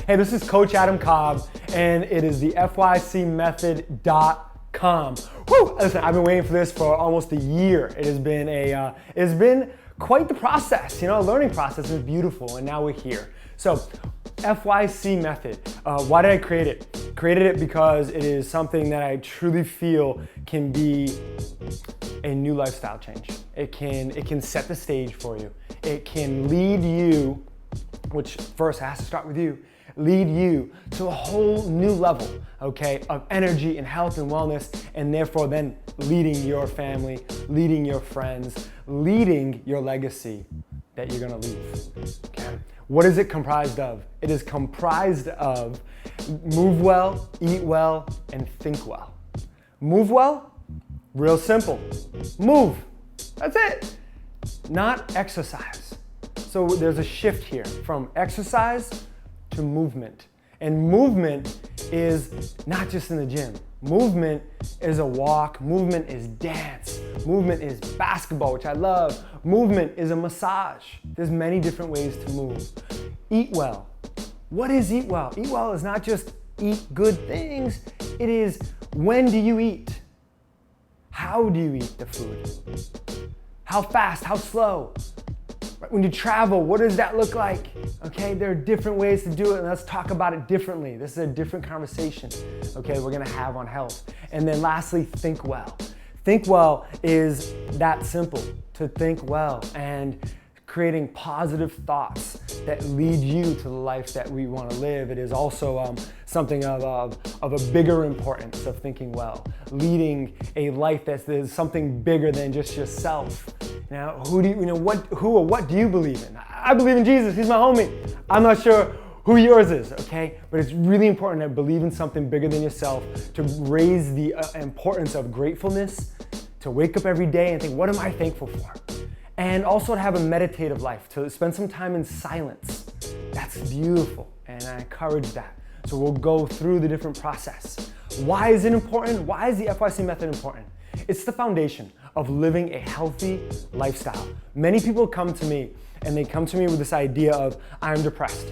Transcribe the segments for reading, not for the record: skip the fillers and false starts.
Hey, this is Coach Adam Cobb, and it is the FYCmethod.com. Whew, listen, I've been waiting for this for almost a year. It has been quite the process, a learning process. It's beautiful, and now we're here. So, FYC method. Why did I create it? Created it because it is something that I truly feel can be a new lifestyle change. It can set the stage for you. It can lead you, which first has to start with you, lead you to a whole new level, okay, of energy and health and wellness, and therefore then leading your family, leading your friends, leading your legacy that you're gonna leave, okay? What is it comprised of? It is comprised of move well, eat well, and think well. Move well, real simple. Move, that's it. Not exercise. So there's a shift here from exercise to movement. And movement is not just in the gym. Movement is a walk, movement is dance, movement is basketball, which I love. Movement is a massage. There's many different ways to move. Eat well. What is eat well? Eat well is not just eat good things. It is when do you eat? How do you eat the food? How fast, how slow? When you travel, what does that look like? Okay, there are different ways to do it, and let's talk about it differently. This is a different conversation, okay, we're gonna have on health. And then lastly, think well. Think well is that simple, to think well and creating positive thoughts that lead you to the life that we want to live. It is also something of a bigger importance of thinking well, leading a life that's something bigger than just yourself. Now, what do you believe in? I believe in Jesus, he's my homie. I'm not sure who yours is, okay? But it's really important to believe in something bigger than yourself, to raise the importance of gratefulness, to wake up every day and think, what am I thankful for? And also to have a meditative life, to spend some time in silence. That's beautiful, and I encourage that. So we'll go through the different process. Why is it important? Why is the FYC method important? It's the foundation of living a healthy lifestyle. Many people come to me, and they come to me with this idea of, I'm depressed.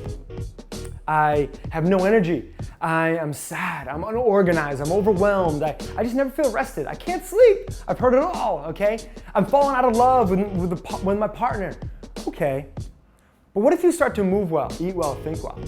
I have no energy. I am sad. I'm unorganized. I'm overwhelmed. I just never feel rested. I can't sleep. I've heard it all, okay? I'm falling out of love with my partner. Okay. But what if you start to move well, eat well, think well?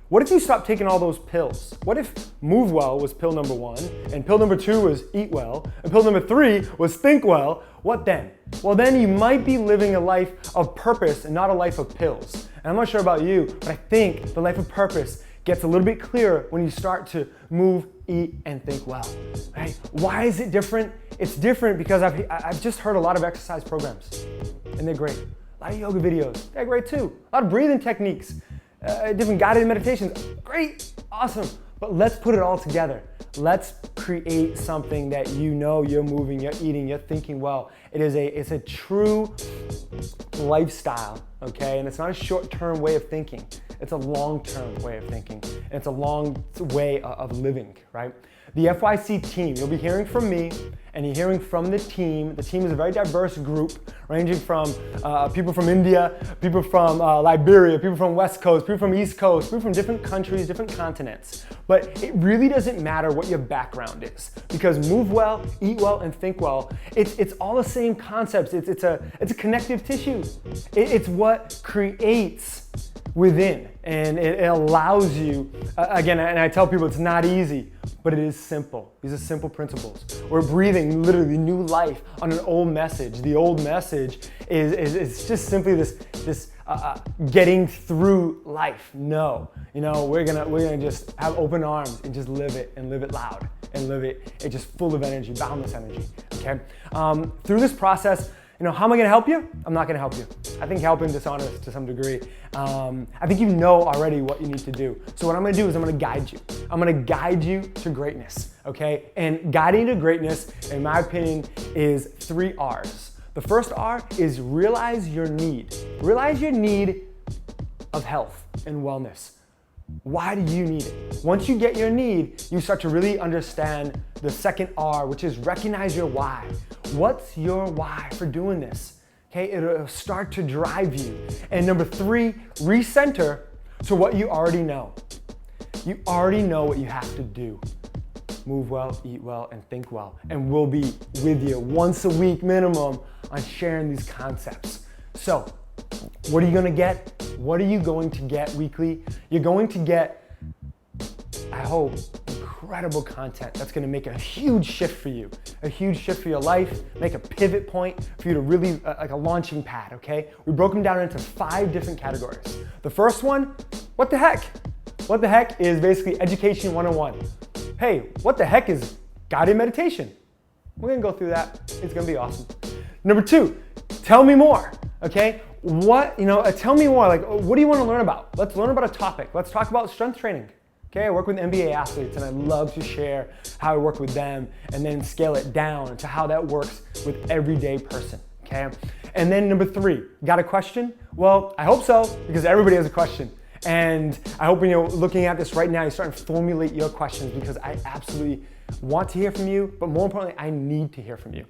What if you stop taking all those pills? What if move well was pill number 1, and pill number 2 was eat well, and pill number 3 was think well? What then? Well, then you might be living a life of purpose and not a life of pills. And I'm not sure about you, but I think the life of purpose gets a little bit clearer when you start to move, eat, and think well, right? Why is it different? It's different because I've just heard a lot of exercise programs, and they're great. A lot of yoga videos, they're great too. A lot of breathing techniques, different guided meditations, great, awesome. But let's put it all together. Let's create something that you're moving, you're eating, you're thinking well. It's a true lifestyle, okay? And it's not a short-term way of thinking. It's a long-term way of thinking. And it's a long way of living, right? The FYC team, you'll be hearing from me and you're hearing from the team. The team is a very diverse group ranging from people from India, people from Liberia, people from West Coast, people from East Coast, people from different countries, different continents. But it really doesn't matter what your background is, because move well, eat well, and think well, it's all the same concepts. It's a connective tissue. It's what creates within, and it allows you, again, and I tell people it's not easy, but it is simple. These are simple principles. We're breathing literally new life on an old message. The old message is just simply this getting through life. No, we're gonna just have open arms and just live it, and live it loud, and live it just full of energy, boundless energy, okay? Through this process, how am I gonna help you? I'm not gonna help you. I think helping dishonest to some degree. I think you know already what you need to do. So what I'm gonna do is I'm gonna guide you. I'm gonna guide you to greatness, okay? And guiding to greatness, in my opinion, is 3 R's. The first R is realize your need. Realize your need of health and wellness. Why do you need it? Once you get your need, you start to really understand the second R, which is recognize your why. What's your why for doing this? Okay, it'll start to drive you. And number 3, recenter to what you already know. You already know what you have to do. Move well, eat well, and think well. And we'll be with you once a week minimum on sharing these concepts. So, what are you gonna get? What are you going to get weekly? You're going to get, I hope, incredible content that's gonna make a huge shift for you, a huge shift for your life, make a pivot point for you to really, like a launching pad, okay? We broke them down into 5 different categories. The first one, what the heck? What the heck is basically education 101. Hey, what the heck is guided meditation? We're gonna go through that. It's gonna be awesome. Number 2, tell me more, okay? Tell me more, like, what do you wanna learn about? Let's learn about a topic. Let's talk about strength training. Okay, I work with NBA athletes and I love to share how I work with them and then scale it down to how that works with everyday person, okay? And then number 3, got a question? Well, I hope so, because everybody has a question. And I hope when you're looking at this right now, you're starting to formulate your questions, because I absolutely want to hear from you, but more importantly, I need to hear from you.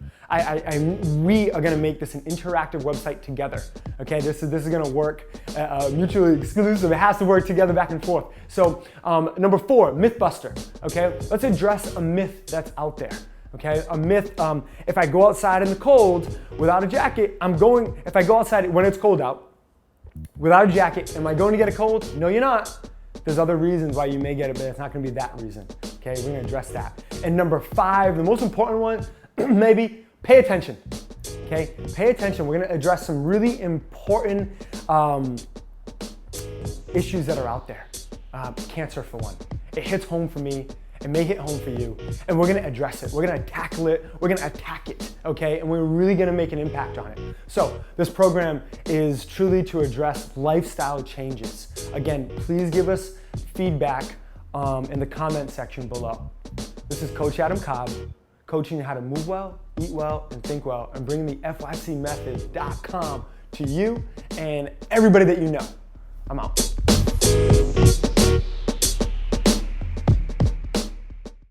We are gonna make this an interactive website together, okay? This is gonna work mutually exclusive. It has to work together back and forth. So number 4, Mythbuster, okay? Let's address a myth that's out there. Okay, a myth, if I go outside in the cold without a jacket, if I go outside when it's cold out, without a jacket, am I going to get a cold? No, you're not. There's other reasons why you may get it, but it's not gonna be that reason. Okay, we're gonna address that. And number 5, the most important one, maybe, pay attention. Okay, pay attention. We're gonna address some really important issues that are out there. Cancer, for one. It hits home for me. It may hit home for you, and we're gonna address it. We're gonna tackle it. We're gonna attack it, okay? And we're really gonna make an impact on it. So this program is truly to address lifestyle changes. Again, please give us feedback in the comment section below. This is Coach Adam Cobb, coaching you how to move well, eat well, and think well, and bringing the FYCmethod.com to you and everybody that you know. I'm out.